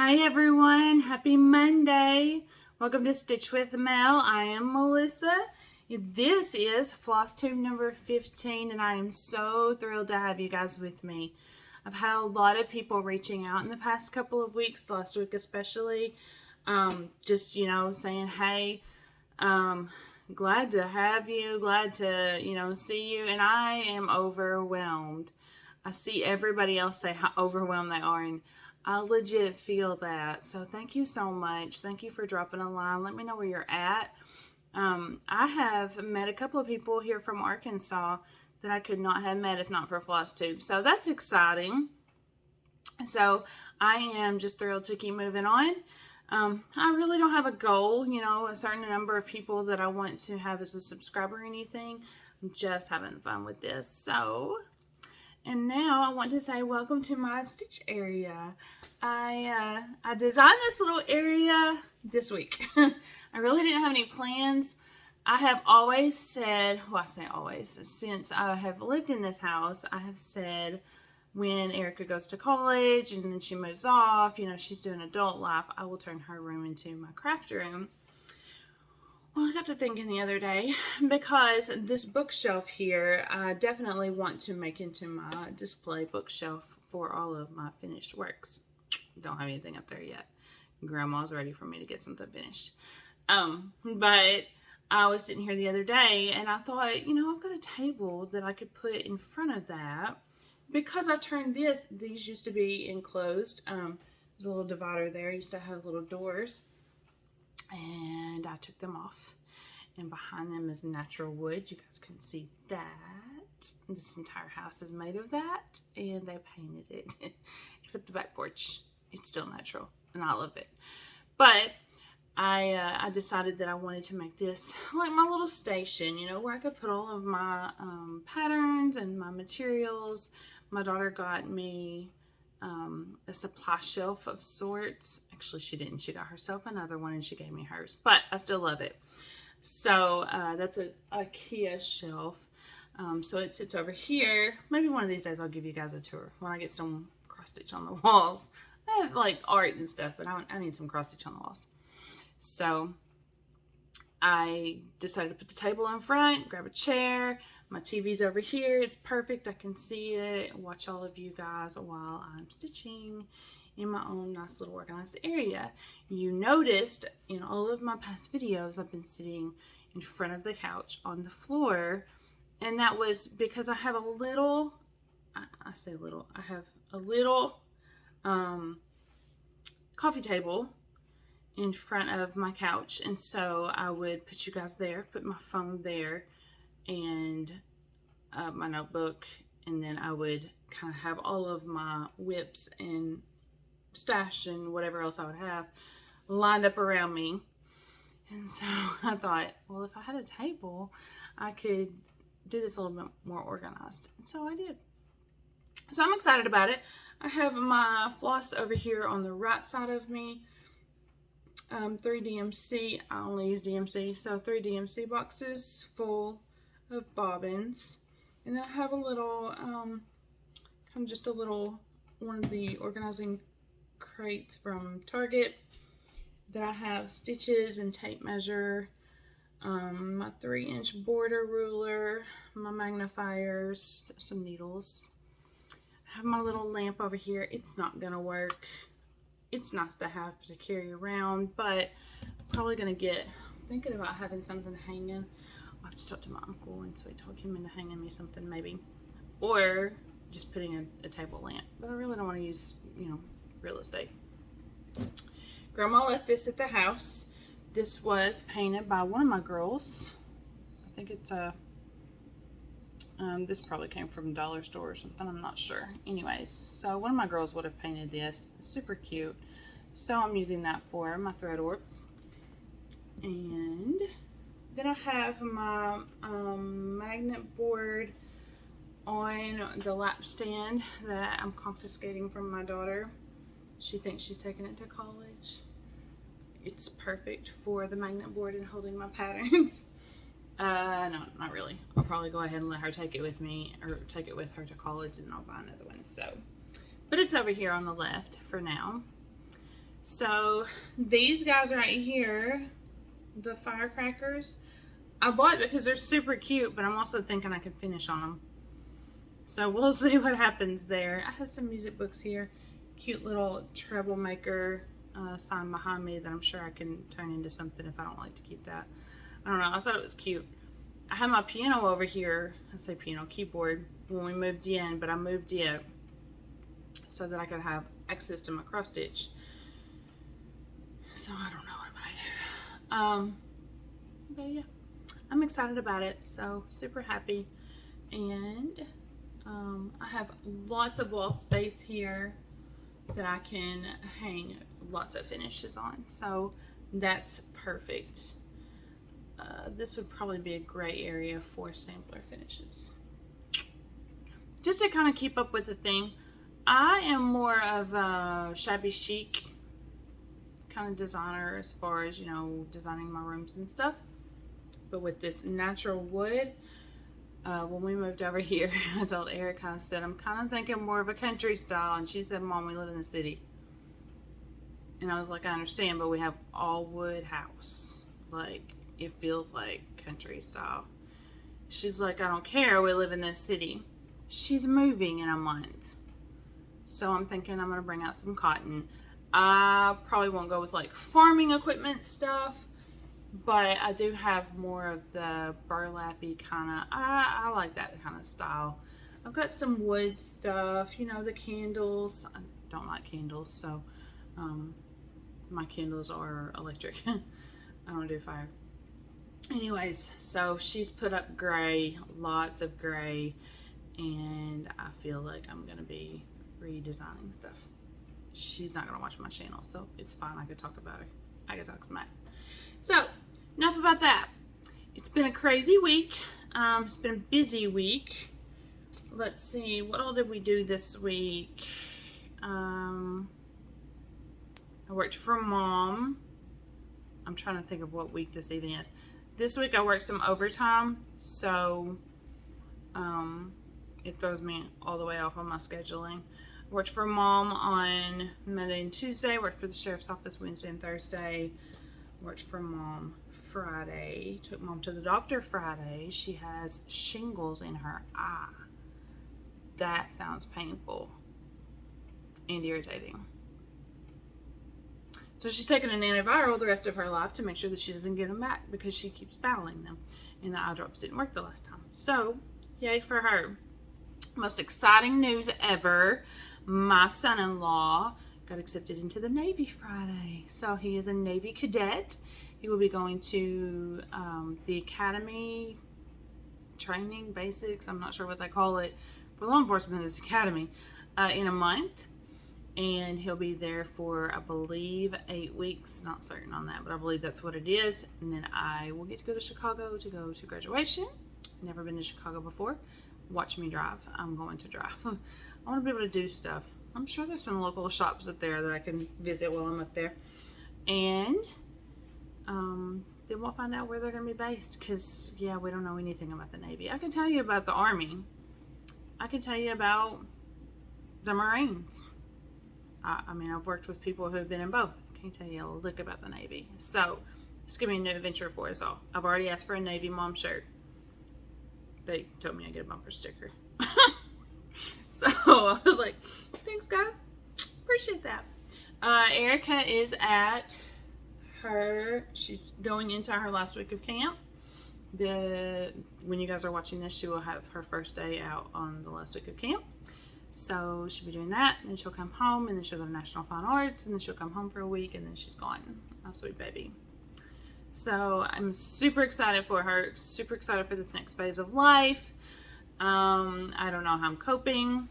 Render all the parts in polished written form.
Hi everyone, happy Monday. Welcome to Stitch with Mel. I am Melissa. This is Flosstube number 15 and I am so thrilled to have you guys with me. I've had a lot of people reaching out in the past couple of weeks, last week especially, just, saying, hey, glad to have you, glad to, see you, and I am overwhelmed. I see everybody else say how overwhelmed they are, and I legit feel that. So thank you so much. Thank you for dropping a line. Let me know where you're at. I have met a couple of people here from Arkansas that I could not have met if not for Flosstube. So that's exciting. So I am just thrilled to keep moving on. I really don't have a goal, a certain number of people that I want to have as a subscriber or anything. I'm just having fun with this. So, and now I want to say welcome to my stitch area. I designed this little area this week. I really didn't have any plans. I have always said, well, I say always, since I have lived in this house, I have said when Erica goes to college and then she moves off, she's doing adult life, I will turn her room into my craft room. Well, I got to thinking the other day, because this bookshelf here, I definitely want to make into my display bookshelf for all of my finished works. Don't have anything up there yet. Grandma's ready for me to get something finished. But I was sitting here the other day and I thought, I've got a table that I could put in front of that. Because I turned these used to be enclosed. There's a little divider there. I used to have little doors. And I took them off. And behind them is natural wood. You guys can see that. This entire house is made of that. And they painted it. Except the back porch. It's still natural. And I love it. But I decided that I wanted to make this like my little station, where I could put all of my patterns and my materials. My daughter got me a supply shelf of sorts. Actually, she didn't. She got herself another one and she gave me hers. But I still love it. So that's a IKEA shelf. So it sits over here. Maybe one of these days I'll give you guys a tour when I get some cross stitch on the walls. I have like art and stuff, but I need some cross stitch on the walls. So I decided to put the table in front, grab a chair. My TV's over here. It's perfect. I can see it. Watch all of you guys while I'm stitching in my own nice little organized area. You noticed in all of my past videos, I've been sitting in front of the couch on the floor. And that was because I have a little, I say little, I have a little coffee table in front of my couch, and so I would put you guys there, put my phone there, and my notebook, and then I would kind of have all of my whips and stash and whatever else I would have lined up around me. And so I thought, well, if I had a table, I could do this a little bit more organized, and so I did. So I'm excited about it. I have my floss over here on the right side of me. 3 DMC, I only use DMC, so 3 DMC boxes full of bobbins. And then I have a little, kind of just a little, one of the organizing crates from Target that I have stitches and tape measure, my 3-inch border ruler, my magnifiers, some needles. I have my little lamp over here. It's not gonna work. It's nice to have to carry around, but I'm probably going to get, thinking about having something hanging. I'll have to talk to my uncle and so I talk him into hanging me something maybe. Or just putting a table lamp. But I really don't want to use, real estate. Grandma left this at the house. This was painted by one of my girls. I think it's this probably came from dollar store or something, I'm not sure. Anyways, so one of my girls would have painted this. It's super cute. So I'm using that for my thread orbs. And then I have my magnet board on the lap stand that I'm confiscating from my daughter. She thinks she's taking it to college. It's perfect for the magnet board and holding my patterns. No, not really. I'll probably go ahead and let her take it with me, or take it with her to college, and I'll buy another one. So, but it's over here on the left for now. So these guys right here, the firecrackers, I bought because they're super cute, but I'm also thinking I could finish on them. So we'll see what happens there. I have some music books here. Cute little troublemaker sign behind me that I'm sure I can turn into something if I don't like to keep that. I don't know. I thought it was cute. I have my piano over here. I say piano, keyboard, when we moved in, but I moved it so that I could have access to my cross stitch. So I don't know what I do. But yeah, I'm excited about it. So super happy. And I have lots of wall space here that I can hang lots of finishes on. So that's perfect. This would probably be a great area for sampler finishes. Just to kind of keep up with the theme, I am more of a shabby chic kind of designer as far as, you know, designing my rooms and stuff. But with this natural wood, when we moved over here, I told Erica, I said, I'm kind of thinking more of a country style. And she said, Mom, we live in the city. And I was like, I understand, but we have all wood house. Like, it feels like country style. She's like, I don't care, we live in this city. She's moving in a month. So I'm thinking I'm gonna bring out some cotton. I probably won't go with like farming equipment stuff, but I do have more of the burlappy kind of, I like that kind of style. I've got some wood stuff, you know, the candles. I don't like candles, so my candles are electric. I don't do fire. Anyways, so she's put up gray, lots of gray, and I feel like I'm gonna be redesigning stuff. She's not gonna watch my channel, so it's fine. I could talk about her. I could talk smack. So enough about that. It's been a crazy week. It's been a busy week. Let's see, what all did we do this week? I worked for Mom. I'm trying to think of what week this even is. This week I worked some overtime, so it throws me all the way off on my scheduling. Worked for Mom on Monday and Tuesday. Worked for the sheriff's office Wednesday and Thursday. Worked for Mom Friday. Took Mom to the doctor Friday. She has shingles in her eye. That sounds painful and irritating. So she's taking an antiviral the rest of her life to make sure that she doesn't get them back because she keeps battling them. And the eye drops didn't work the last time. So, yay for her. Most exciting news ever. My son-in-law got accepted into the Navy Friday. So he is a Navy cadet. He will be going to the academy training basics. I'm not sure what they call it. For law enforcement, it's academy in a month. And he'll be there for, I believe, 8 weeks. Not certain on that, but I believe that's what it is. And then I will get to go to Chicago to go to graduation. Never been to Chicago before. Watch me drive. I'm going to drive. I want to be able to do stuff. I'm sure there's some local shops up there that I can visit while I'm up there. And then we'll find out where they're going to be based. Because, yeah, we don't know anything about the Navy. I can tell you about the Army. I can tell you about the Marines. I mean, I've worked with people who have been in both. I can't tell you a lick about the Navy. So, it's going to be a new adventure for us all. I've already asked for a Navy Mom shirt. They told me I get a bumper sticker. So, I was like, thanks, guys. Appreciate that. Erica is at she's going into her last week of camp. When you guys are watching this, she will have her first day out on the last week of camp. So she'll be doing that, and then she'll come home, and then she'll go to National Fine Arts, and then she'll come home for a week, and then she's gone. My sweet baby. So I'm super excited for her, super excited for this next phase of life. I don't know how I'm coping.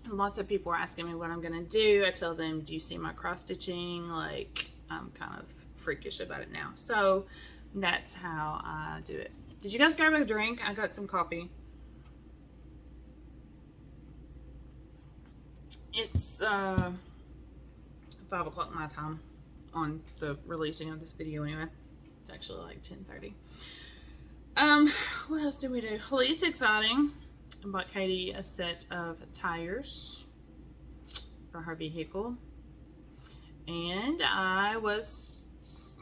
Lots of people are asking me what I'm going to do. I tell them, do you see my cross stitching? Like, I'm kind of freakish about it now. So that's how I do it. Did you guys grab a drink? I got some coffee. It's 5 o'clock my time on the releasing of this video anyway. It's actually like 10:30. What else did we do? Least exciting. I bought Katie a set of tires for her vehicle. And I was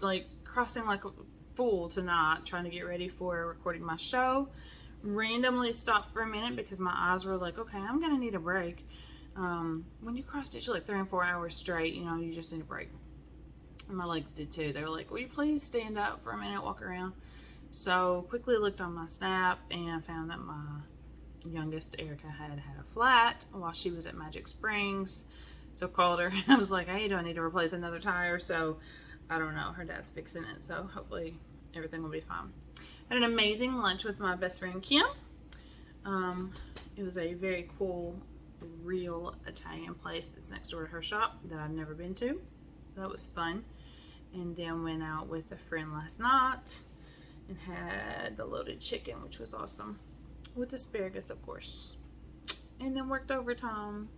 like crossing like a fool tonight, trying to get ready for recording my show. Randomly stopped for a minute because my eyes were like, okay, I'm gonna need a break. When you cross stitch like 3 and 4 hours straight, you know, you just need a break. And my legs did too. They were like, will you please stand up for a minute, walk around? So quickly looked on my snap and found that my youngest Erica had a flat while she was at Magic Springs. So called her and I was like, hey, do I need to replace another tire? So I don't know, her dad's fixing it, so hopefully everything will be fine. Had an amazing lunch with my best friend Kim. It was a very cool, real Italian place that's next door to her shop that I've never been to, so that was fun. And then went out with a friend last night and had the loaded chicken, which was awesome, with asparagus, of course. And then worked overtime.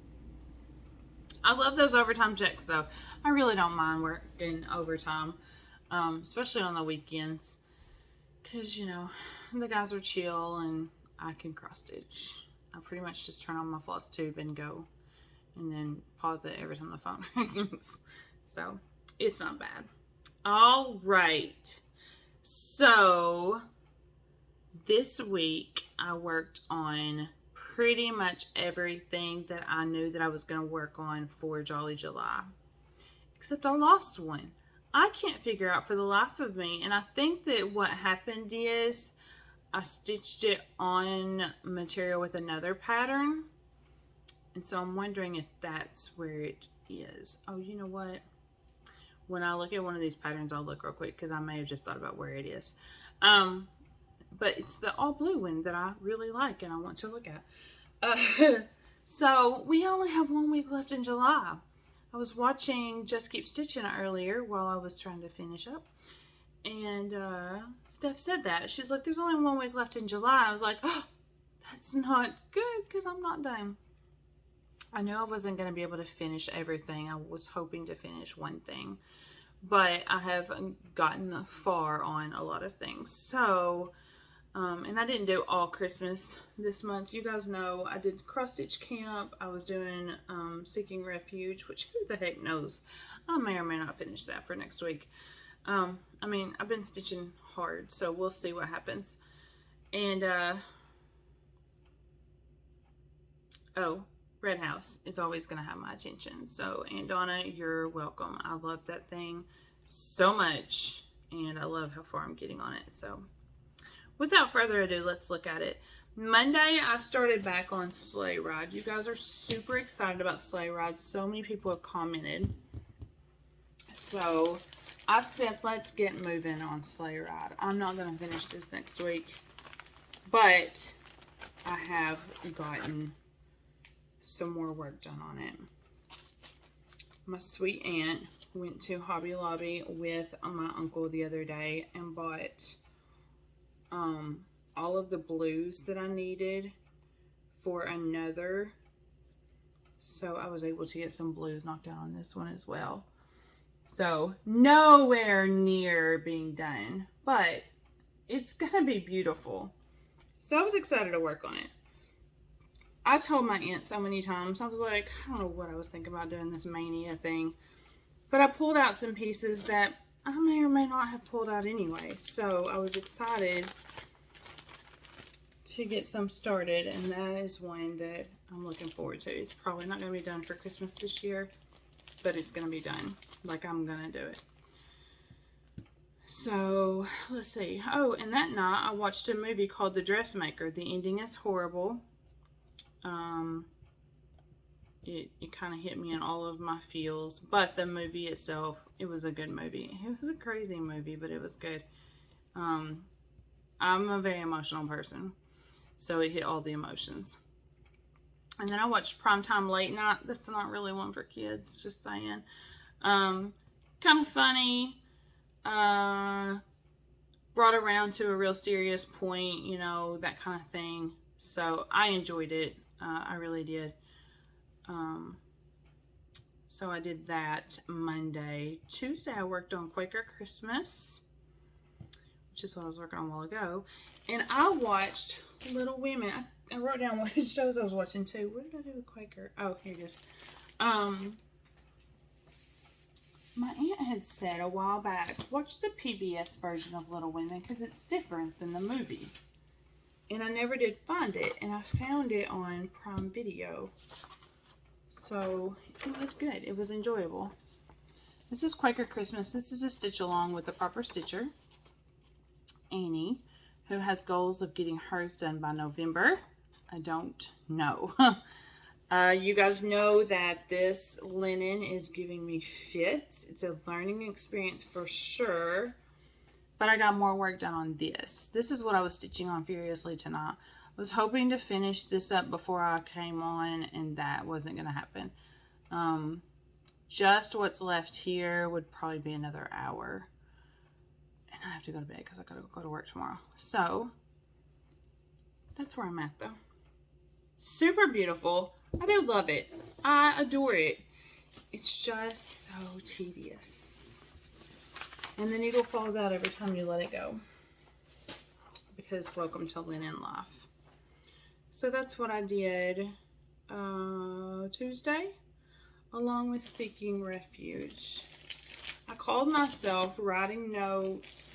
I love those overtime checks, though. I really don't mind working overtime, especially on the weekends, because, you know, the guys are chill and I can cross stitch. I pretty much just turn on my Flosstube and go, and then pause it every time the phone rings. So it's not bad. All right. So this week I worked on pretty much everything that I knew that I was going to work on for Jolly July, except I lost one. I can't figure out for the life of me, and I think that what happened is I stitched it on material with another pattern, and so I'm wondering if that's where it is. Oh, you know what? When I look at one of these patterns, I'll look real quick because I may have just thought about where it is. But it's the all blue one that I really like and I want to look at. So we only have 1 week left in July. I was watching Just Keep Stitching earlier while I was trying to finish up. And Steph said that. She's like, there's only 1 week left in July. I was like, oh, that's not good because I'm not done. I knew I wasn't going to be able to finish everything. I was hoping to finish one thing. But I have gotten far on a lot of things. So... and I didn't do all Christmas this month. You guys know I did cross stitch camp. I was doing Seeking Refuge, which who the heck knows? I may or may not finish that for next week. I mean, I've been stitching hard, so we'll see what happens. And oh, Red House is always going to have my attention. So Aunt Donna, you're welcome. I love that thing so much, and I love how far I'm getting on it. So without further ado, let's look at it. Monday, I started back on Sleigh Ride. You guys are super excited about Sleigh Ride. So many people have commented. So I said, let's get moving on Sleigh Ride. I'm not going to finish this next week, but I have gotten some more work done on it. My sweet aunt went to Hobby Lobby with my uncle the other day and bought all of the blues that I needed for another, so I was able to get some blues knocked out on this one as well. So nowhere near being done, but it's gonna be beautiful. So I was excited to work on it. I told my aunt so many times, I was like, I don't know what I was thinking about doing this mania thing, but I pulled out some pieces that I may or may not have pulled out anyway. So I was excited to get some started, and that is one that I'm looking forward to. It's probably not going to be done for Christmas this year, but it's going to be done. Like, I'm going to do it. So, let's see. Oh, and that night I watched a movie called The Dressmaker. The ending is horrible. It kind of hit me in all of my feels, but the movie itself, it was a good movie. It was a crazy movie, but it was good. I'm a very emotional person, so it hit all the emotions. And then I watched Primetime Late Night. That's not really one for kids, just saying. Kind of funny. Brought around to a real serious point, you know, that kind of thing. So I enjoyed it. I really did. So I did that Monday. Tuesday I worked on Quaker Christmas, which is what I was working on a while ago. And I watched Little Women. I wrote down what shows I was watching too. What did I do with Quaker? Oh, here it is. My aunt had said a while back, watch the PBS version of Little Women because it's different than the movie. And I never did find it, and I found it on Prime Video. So it was good. It was enjoyable. This is Quaker Christmas. This is a stitch along with the proper stitcher, Annie, who has goals of getting hers done by November. I don't know. You guys know that this linen is giving me fits. It's a learning experience for sure. But I got more work done on this. This is what I was stitching on furiously tonight. I was hoping to finish this up before I came on, and that wasn't going to happen. Just what's left here would probably be another hour. And I have to go to bed because I got to go to work tomorrow. So, that's where I'm at though. Super beautiful. I do love it. I adore it. It's just so tedious. And the needle falls out every time you let it go. Because welcome to linen life. So that's what I did Tuesday, along with Seeking Refuge. I called myself writing notes,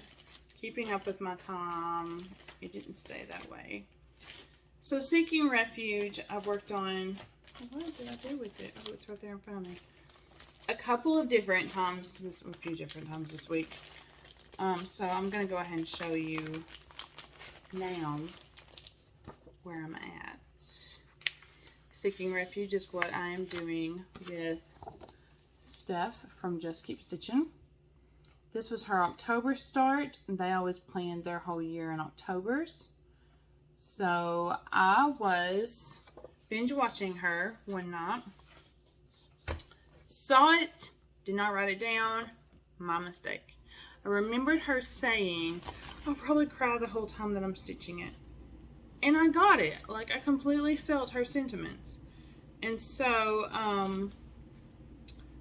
keeping up with my time. It didn't stay that way. So Seeking Refuge, I worked on, what did I do with it? Oh, it's right there in front of me. A couple of different times, a few different times this week. So I'm going to go ahead and show you now where I'm at. Seeking Refuge is what I am doing with Steph from Just Keep Stitching. This was her October start. They always planned their whole year in Octobers. So I was binge watching her one night. Saw it, did not write it down. My mistake. I remembered her saying, I'll probably cry the whole time that I'm stitching it. And I got it. Like, I completely felt her sentiments. And so,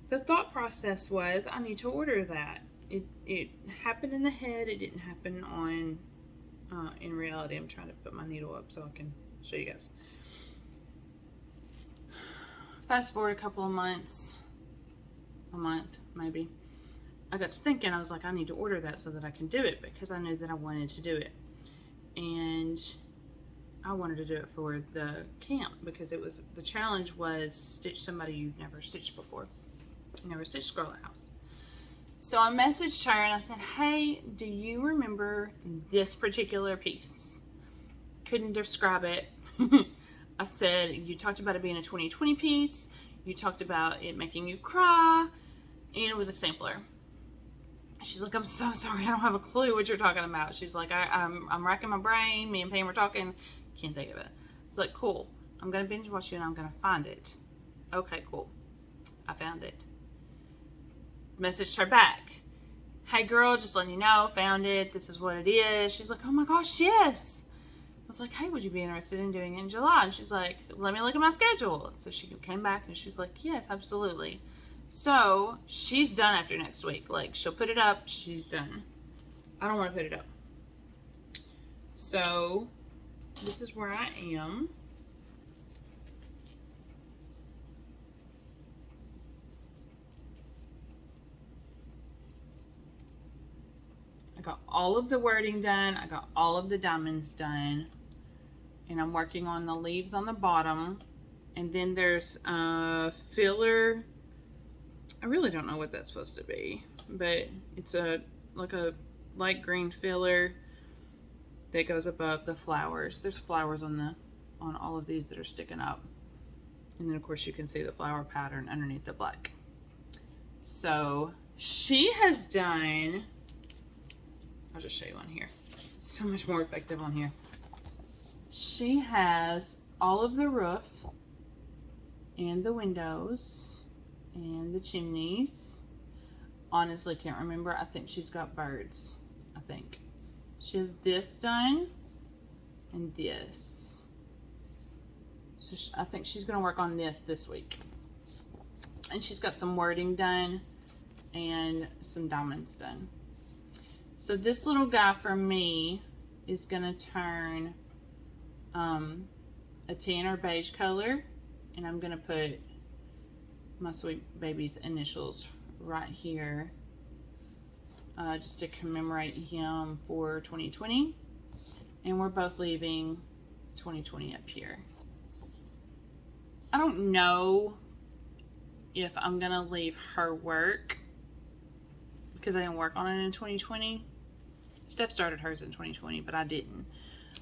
the thought process was, I need to order that. It happened in the head. It didn't happen on, in reality. I'm trying to put my needle up so I can show you guys. Fast forward a couple of months, a month maybe, I got to thinking, I was like, I need to order that so that I can do it, because I knew that I wanted to do it. And I wanted to do it for the camp, because it was, the challenge was stitch somebody you've never stitched before. You never stitched Girl House. So I messaged her and I said, hey, do you remember this particular piece? Couldn't describe it. I said, you talked about it being a 2020 piece. You talked about it making you cry. And it was a sampler. She's like, I'm so sorry. I don't have a clue what you're talking about. She's like, I'm racking my brain. Me and Pam were talking. Can't think of it. It's like, cool. I'm going to binge watch you and I'm going to find it. Okay, cool. I found it. Messaged her back. Hey girl, just letting you know, found it. This is what it is. She's like, oh my gosh, yes. I was like, hey, would you be interested in doing it in July? And she's like, let me look at my schedule. So she came back and she's like, yes, absolutely. So she's done after next week. Like, she'll put it up. She's done. I don't want to put it up. So this is where I am. I got all of the wording done. I got all of the diamonds done. And I'm working on the leaves on the bottom. And then there's a filler. I really don't know what that's supposed to be, but it's like a light green filler that goes above the flowers. There's flowers on all of these that are sticking up. And then of course you can see the flower pattern underneath the black. So she has done, I'll just show you on here. It's so much more effective on here. She has all of the roof and the windows and the chimneys. Honestly, can't remember. I think she's got birds. I think. She has this done and this. So I think she's going to work on this week. And she's got some wording done and some diamonds done. So this little guy for me is going to turn a tan or beige color, and I'm going to put my sweet baby's initials right here, just to commemorate him for 2020. And we're both leaving 2020 up here. I don't know if I'm gonna leave her work because I didn't work on it in 2020. Steph started hers in 2020, but I didn't.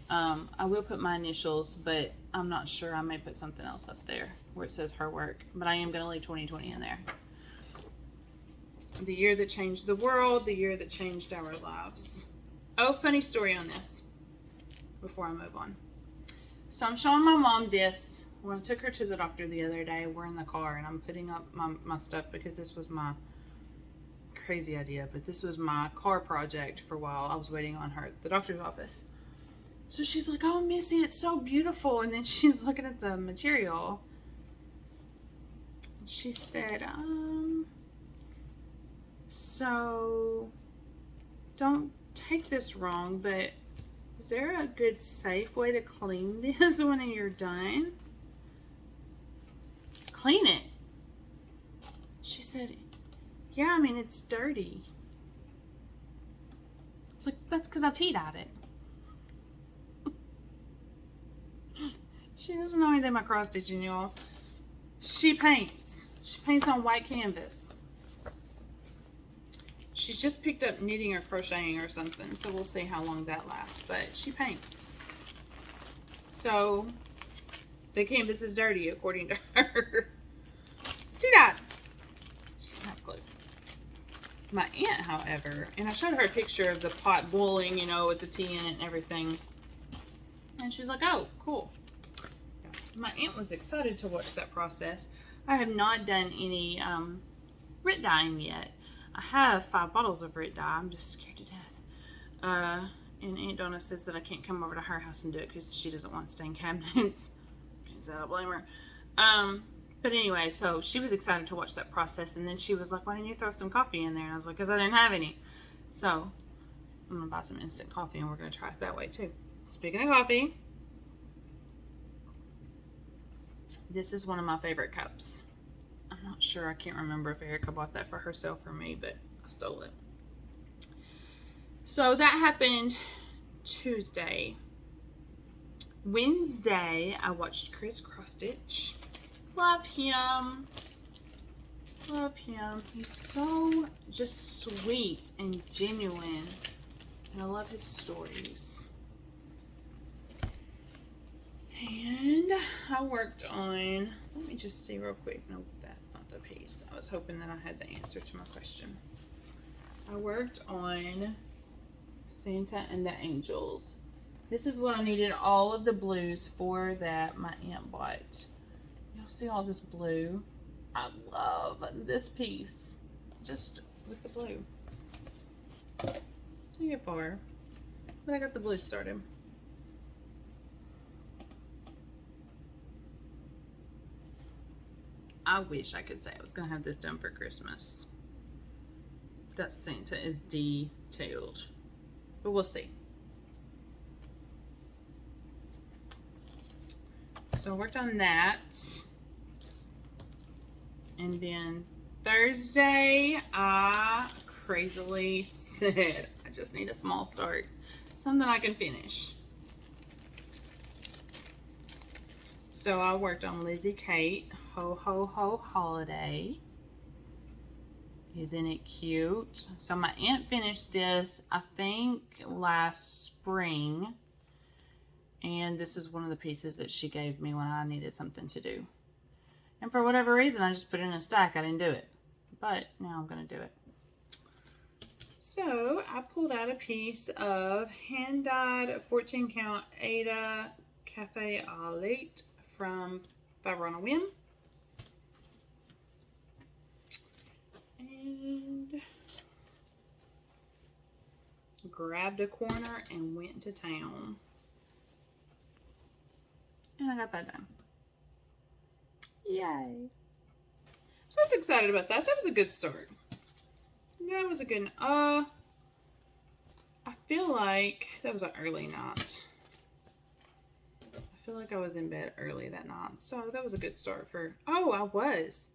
I will put my initials, but I'm not sure. I may put something else up there where it says her work, but I am going to leave 2020 in there. The year that changed the world, the year that changed our lives. Oh, funny story on this before I move on. So I'm showing my mom this. When I took her to the doctor the other day, we're in the car and I'm putting up my stuff because this was my crazy idea, but this was my car project for a while. I was waiting on her at the doctor's office. So she's like, oh, Missy, it's so beautiful. And then she's looking at the material. She said, so don't take this wrong, but is there a good, safe way to clean this when you're done? Clean it. She said, yeah, I mean, it's dirty. It's like, that's because I tea-dyed it. She doesn't know anything about cross stitching, y'all. She paints. She paints on white canvas. She's just picked up knitting or crocheting or something, so we'll see how long that lasts. But she paints. So the canvas is dirty, according to her. It's tea-dyed. She doesn't have a clue. My aunt, however, and I showed her a picture of the pot boiling, you know, with the tea in it and everything. And she's like, oh, cool. My aunt was excited to watch that process. I have not done any Rit dyeing yet. I have 5 bottles of Rit dye. I'm just scared to death. And Aunt Donna says that I can't come over to her house and do it because she doesn't want stained cabinets. So I don't blame her. But anyway, so she was excited to watch that process. And then she was like, why didn't you throw some coffee in there? And I was like, because I didn't have any. So I'm going to buy some instant coffee and we're going to try it that way too. Speaking of coffee, this is one of my favorite cups. I'm not sure. I can't remember if Erica bought that for herself or me, but I stole it. So that happened Tuesday. Wednesday, I watched Chris cross stitch. Love him. Love him. He's so just sweet and genuine. And I love his stories. And I worked on, let me just see real quick. No, that's not the piece. I was hoping that I had the answer to my question. I worked on Santa and the Angels. This is what I needed all of the blues for that my aunt bought. Y'all see all this blue? I love this piece. Just with the blue. Didn't get far, but I got the blue started. I wish I could say I was going to have this done for Christmas. That Santa is detailed. But we'll see. So I worked on that. And then Thursday, I crazily said, I just need a small start. Something I can finish. So I worked on Lizzie Kate. Ho Ho Ho Holiday. Isn't it cute? So my aunt finished this, I think, last spring. And this is one of the pieces that she gave me when I needed something to do. And for whatever reason, I just put it in a stack. I didn't do it. But now I'm going to do it. So I pulled out a piece of hand-dyed 14 count Ada Cafe au Lait from Fiber on a Whim. And grabbed a corner and went to town. And I got that done. Yay. So I was excited about that. That was a good start. Yeah, it was a good, I feel like that was an early night. I feel like I was in bed early that night. So that was a good start for, oh, I was.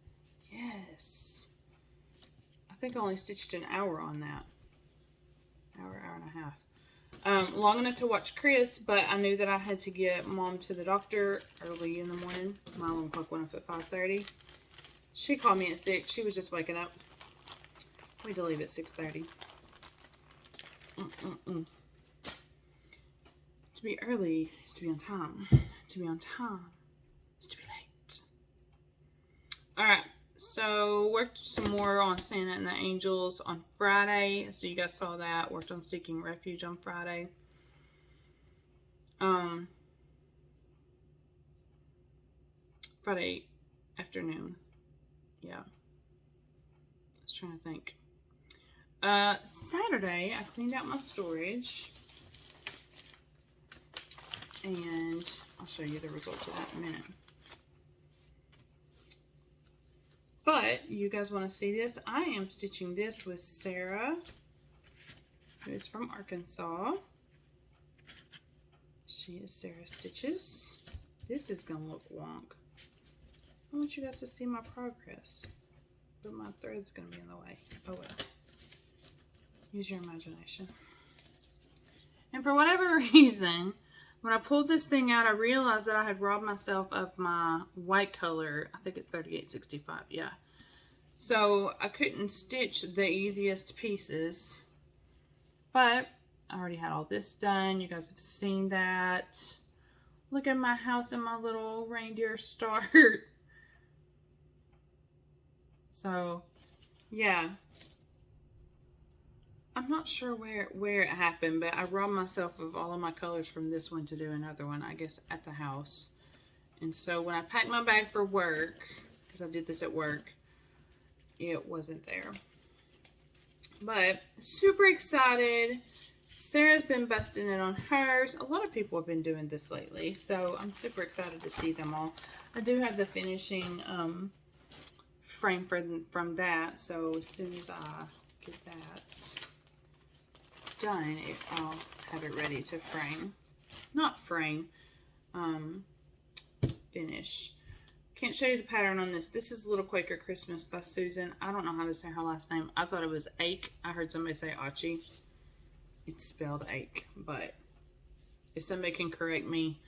Yes. think I only stitched an hour on that. Hour and a half. Long enough to watch Chris, but I knew that I had to get Mom to the doctor early in the morning. My alarm clock went off at 5:30. She called me at 6. She was just waking up. We had to leave at 6:30. To be early is to be on time. To be on time is to be late. Alright, so worked some more on Santa and the Angels on Friday. So you guys saw that. Worked on Seeking Refuge on Friday. Friday afternoon. Yeah. I was trying to think. Saturday, I cleaned out my storage. And I'll show you the results of that in a minute. But you guys want to see this? I am stitching this with Sarah, who is from Arkansas. She is Sarah Stitches. This is going to look wonk. I want you guys to see my progress. But my thread's going to be in the way. Oh well. Use your imagination. And for whatever reason, when I pulled this thing out, I realized that I had robbed myself of my white color. I think it's 3865, yeah. So I couldn't stitch the easiest pieces. But I already had all this done. You guys have seen that. Look at my house and my little reindeer start. So, yeah. I'm not sure where it happened, but I robbed myself of all of my colors from this one to do another one, I guess, at the house. And so when I packed my bag for work, because I did this at work, it wasn't there. But super excited. Sarah's been busting it on hers. A lot of people have been doing this lately, so I'm super excited to see them all. I do have the Finishinng frame from that, so as soon as I get that done, I'll have it ready to frame. Not frame, finish. Can't show you the pattern on this. This is Little Quaker Christmas by Susan. I don't know how to say her last name. I thought it was Ake. I heard somebody say Achi. It's spelled Ake, but if somebody can correct me,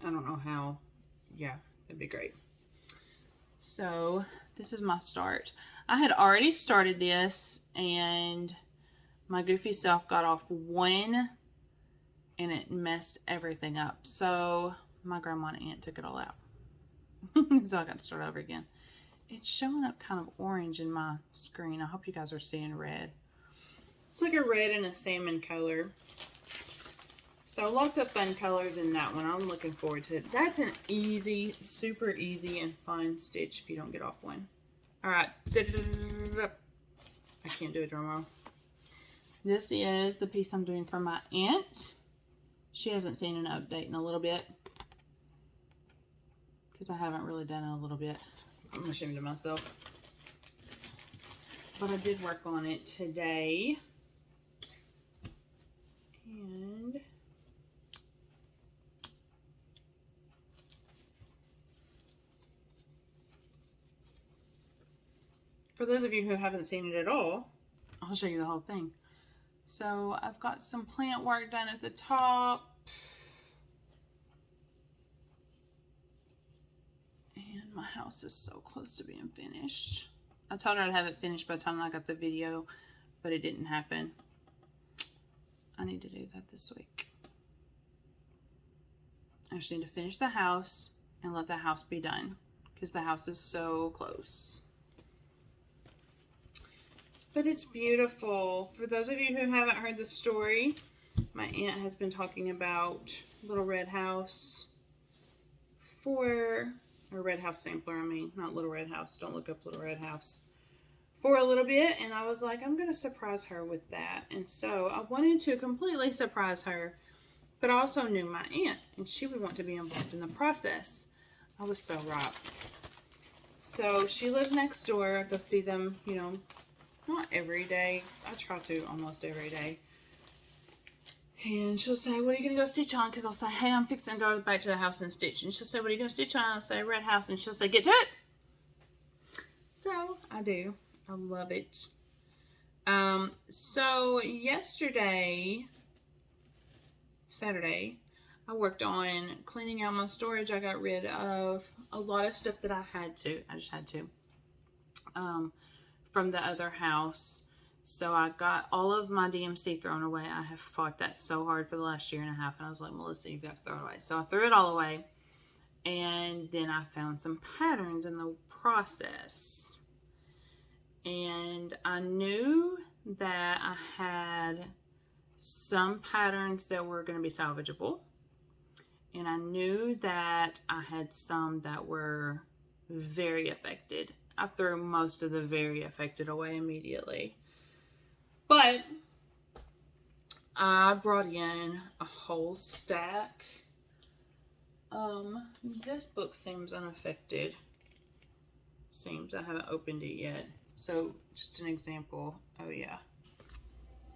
I don't know how. Yeah, that'd be great. So this is my start. I had already started this and my goofy self got off one and it messed everything up. So my grandma and aunt took it all out. So I got to start over again. It's showing up kind of orange in my screen. I hope you guys are seeing red. It's like a red and a salmon color. So lots of fun colors in that one. I'm looking forward to it. That's an easy, super easy and fun stitch if you don't get off one. All right. I can't do a drum roll. This is the piece I'm doing for my aunt. She hasn't seen an update in a little bit, because I haven't really done it a little bit. I'm ashamed of myself. But I did work on it today. And for those of you who haven't seen it at all, I'll show you the whole thing. So I've got some plant work done at the top. And my house is so close to being finished. I told her I'd have it finished by the time I got the video, but it didn't happen. I need to do that this week. I just need to finish the house and let the house be done, because the house is so close. But it's beautiful. For those of you who haven't heard the story, my aunt has been talking about Little Red House or Red House Sampler, I mean, not Little Red House. Don't look up Little Red House. For a little bit, and I was like, I'm going to surprise her with that. And so I wanted to completely surprise her, but I also knew my aunt, and she would want to be involved in the process. I was so right. So she lives next door. I go see them, you know, not every day. I try to almost every day. And she'll say, what are you going to go stitch on? Because I'll say, hey, I'm fixing to go back to the house and stitch. And she'll say, what are you going to stitch on? I'll say, Red House. And she'll say, get to it. So I do. I love it. So yesterday, Saturday, I worked on cleaning out my storage. I got rid of a lot of stuff that I just had to, from the other house. So I got all of my DMC thrown away. I have fought that so hard for the last year and a half. And I was like, Melissa, you've got to throw it away. So I threw it all away. And then I found some patterns in the process. And I knew that I had some patterns that were going to be salvageable. And I knew that I had some that were very affected. I threw most of the very affected away immediately. But I brought in a whole stack. This book seems unaffected. I haven't opened it yet. So just an example. Oh yeah.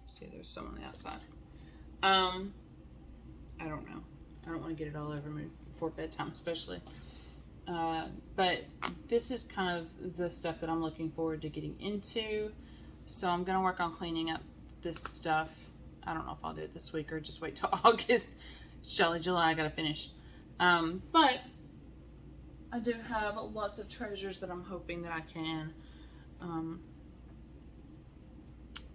See, there's some on the outside. I don't know. I don't want to get it all over me before bedtime, especially. But this is kind of the stuff that I'm looking forward to getting into. So I'm going to work on cleaning up this stuff. I don't know if I'll do it this week or just wait till August. It's Jolly July. I got to finish. But I do have lots of treasures that I'm hoping that I can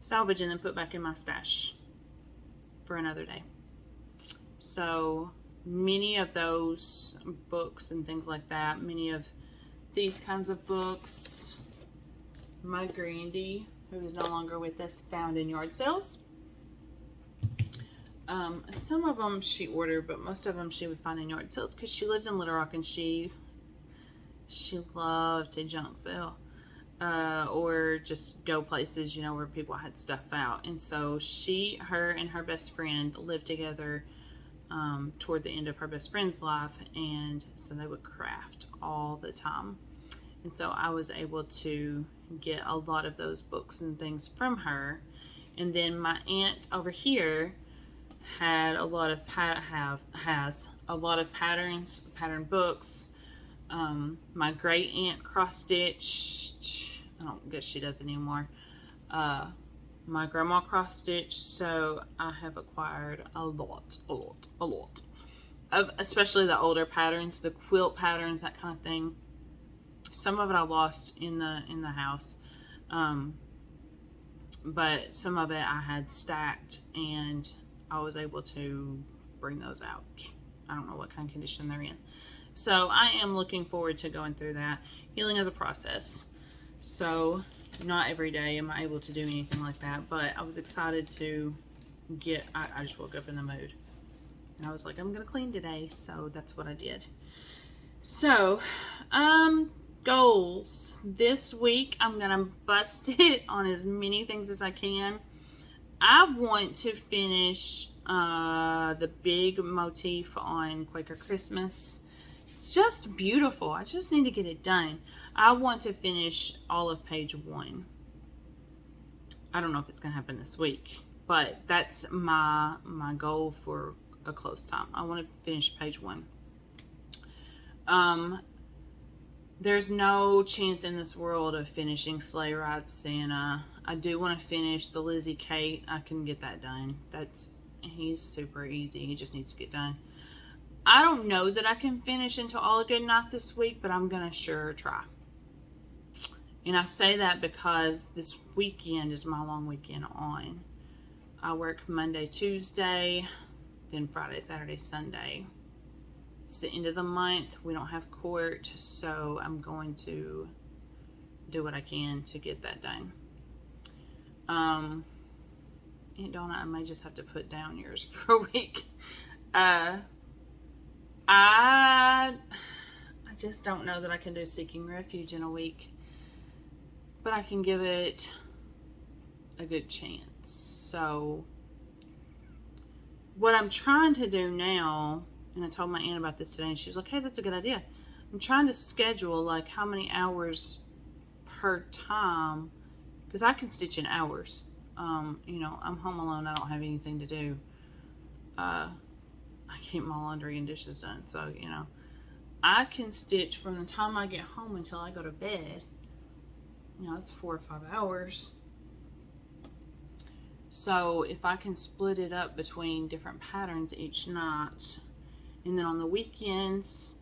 salvage and then put back in my stash for another day. So many of those books and things like that, many of these kinds of books, my Grandy, who is no longer with us, found in yard sales. Some of them she ordered, but most of them she would find in yard sales because she lived in Little Rock and she loved to junk sell. Or just go places, you know, where people had stuff out. And so her and her best friend lived together toward the end of her best friend's life. And so they would craft all the time. And so I was able to get a lot of those books and things from her. And then my aunt over here had a lot of has a lot of pattern books. My great aunt cross-stitched. I don't guess she does anymore. My grandma cross-stitched, so I have acquired a lot of, especially the older patterns, the quilt patterns, that kind of thing. Some of it I lost in the house, but some of it I had stacked, and I was able to bring those out. I don't know what kind of condition they're in. So I am looking forward to going through that. Healing is a process. So not every day am I able to do anything like that, but I was excited to I just woke up in the mood. And I was like, I'm going to clean today. So that's what I did. So, goals. This week, I'm going to bust it on as many things as I can. I want to finish the big motif on Quaker Christmas. It's just beautiful. I just need to get it done. I want to finish all of page 1. I don't know if it's going to happen this week, but that's my goal for a close time. I want to finish page 1. There's no chance in this world of finishing Sleigh Ride Santa. I do want to finish the Lizzie Kate. I can get that done. He's super easy. He just needs to get done. I don't know that I can finish until All a Good Night this week, but I'm going to sure try. And I say that because this weekend is my long weekend on. I work Monday, Tuesday, then Friday, Saturday, Sunday. It's the end of the month. We don't have court, so I'm going to do what I can to get that done. Aunt Donna, I may just have to put down yours for a week. I just don't know that I can do Seeking Refuge in a week, but I can give it a good chance. So what I'm trying to do now, and I told my aunt about this today, and she was like, hey, that's a good idea. I'm trying to schedule like how many hours per time, because I can stitch in hours. You know, I'm home alone. I don't have anything to do. I keep my laundry and dishes done. So, you know, I can stitch from the time I get home until I go to bed it's 4 or 5 hours. So if I can split it up between different patterns each night, and then on the weekends,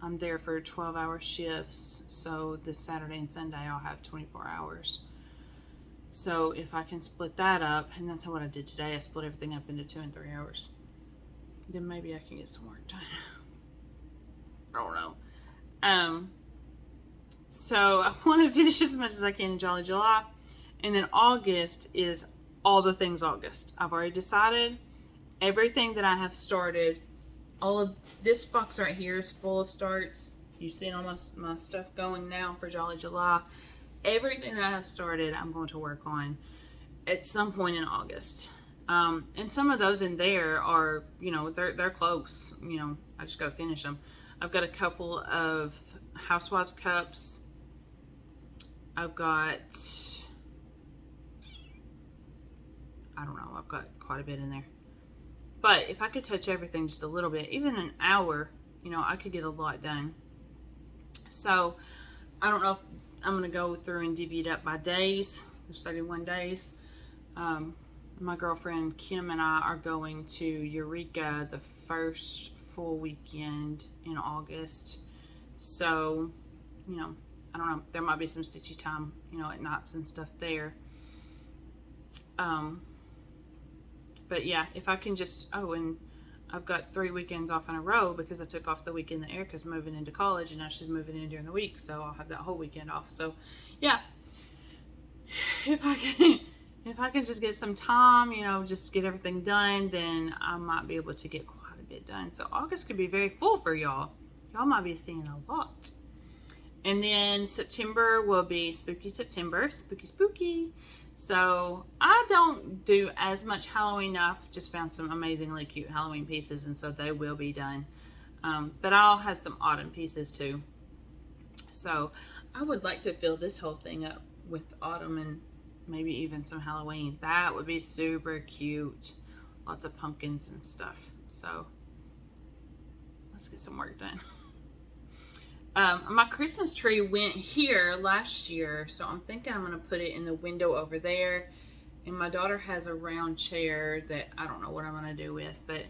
I'm there for 12-hour shifts. So this Saturday and Sunday, I'll have 24 hours. So if I can split that up, and that's what I did today, I split everything up into 2 and 3 hours, then maybe I can get some work done. I don't know. So I want to finish as much as I can in Jolly July. And then August is all the things August. I've already decided everything that I have started. All of this box right here is full of starts. You've seen all my stuff going now for Jolly July. Everything that I have started, I'm going to work on at some point in August. And some of those in there are, they're close. I just got to finish them. I've got a couple of Housewives cups. I've got, I don't know, I've got quite a bit in there. But if I could touch everything just a little bit, even an hour, I could get a lot done. So I don't know if I'm going to go through and divvy it up by days. There's 31 days. My girlfriend Kim and I are going to Eureka the first full weekend in August. So, I don't know. There might be some Stitchy time, at nights and stuff there. But yeah, if I can just, and I've got 3 weekends off in a row because I took off the weekend that Erica's moving into college and now she's moving in during the week. So I'll have that whole weekend off. So yeah, if I can just get some time, just get everything done, then I might be able to get quite a bit done. So August could be very full for y'all. Y'all might be seeing a lot. And then September will be Spooky September, spooky. So I don't do as much Halloween. I've just found some amazingly cute Halloween pieces, and so they will be done. But I'll have some autumn pieces too. So I would like to fill this whole thing up with autumn and maybe even some Halloween. That would be super cute. Lots of pumpkins and stuff. So let's get some work done. My Christmas tree went here last year, so I'm thinking I'm going to put it in the window over there. And my daughter has a round chair that I don't know what I'm going to do with, but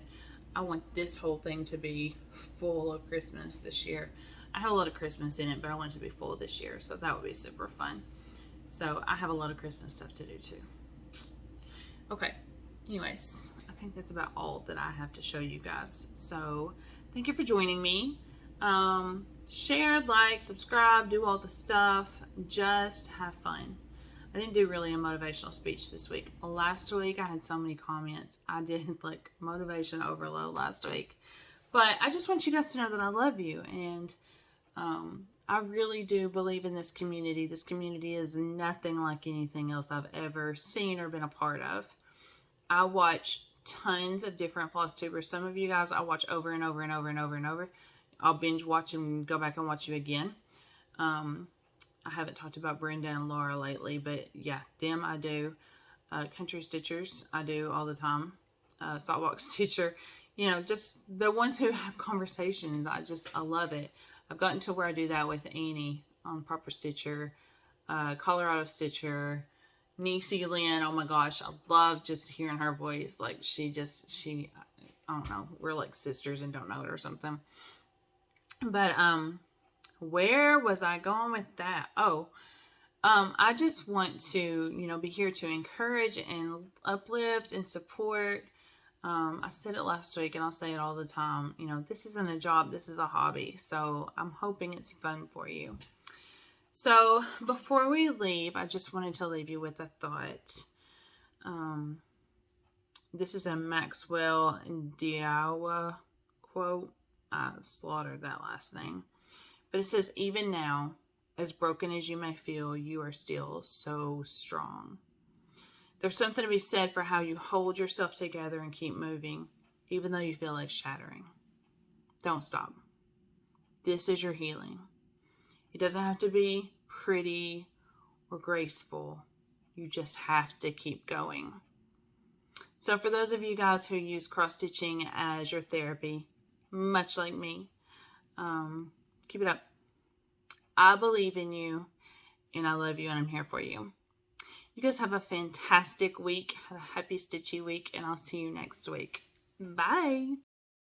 I want this whole thing to be full of Christmas this year. I had a lot of Christmas in it, but I want it to be full this year, so that would be super fun. So I have a lot of Christmas stuff to do too. Okay, anyways, I think that's about all that I have to show you guys. So thank you for joining me. Share, like, subscribe, do all the stuff. Just have fun. I didn't do really a motivational speech this week. Last week I had so many comments. I did like motivation overload last week. But I just want you guys to know that I love you, and I really do believe in this community. This community is nothing like anything else I've ever seen or been a part of. I watch tons of different Flosstubers. Some of you guys I watch over and over and over and over and over. I'll binge watch and go back and watch you again. I haven't talked about Brenda and Laura lately, but yeah, them I do. Country Stitchers I do all the time. Saltbox Stitcher, just the ones who have conversations. I love it. I've gotten to where I do that with Annie on Proper Stitcher, Colorado Stitcher, Niecy Lynn. Oh my gosh, I love just hearing her voice. Like she, I don't know, we're like sisters and don't know it or something. But where was I going with that? I just want to, be here to encourage and uplift and support. I said it last week and I'll say it all the time. This isn't a job, this is a hobby. So I'm hoping it's fun for you. So before we leave, I just wanted to leave you with a thought. This is a Maxwell Diawa quote. I slaughtered that last name. But it says, even now, as broken as you may feel, you are still so strong. There's something to be said for how you hold yourself together and keep moving, even though you feel like shattering. Don't stop. This is your healing. It doesn't have to be pretty or graceful. You just have to keep going. So for those of you guys who use cross-stitching as your therapy, much like me, keep it up. I believe in you, and I love you, and I'm here for you. You guys have a fantastic week. Have a happy Stitchy week, and I'll see you next week. Bye.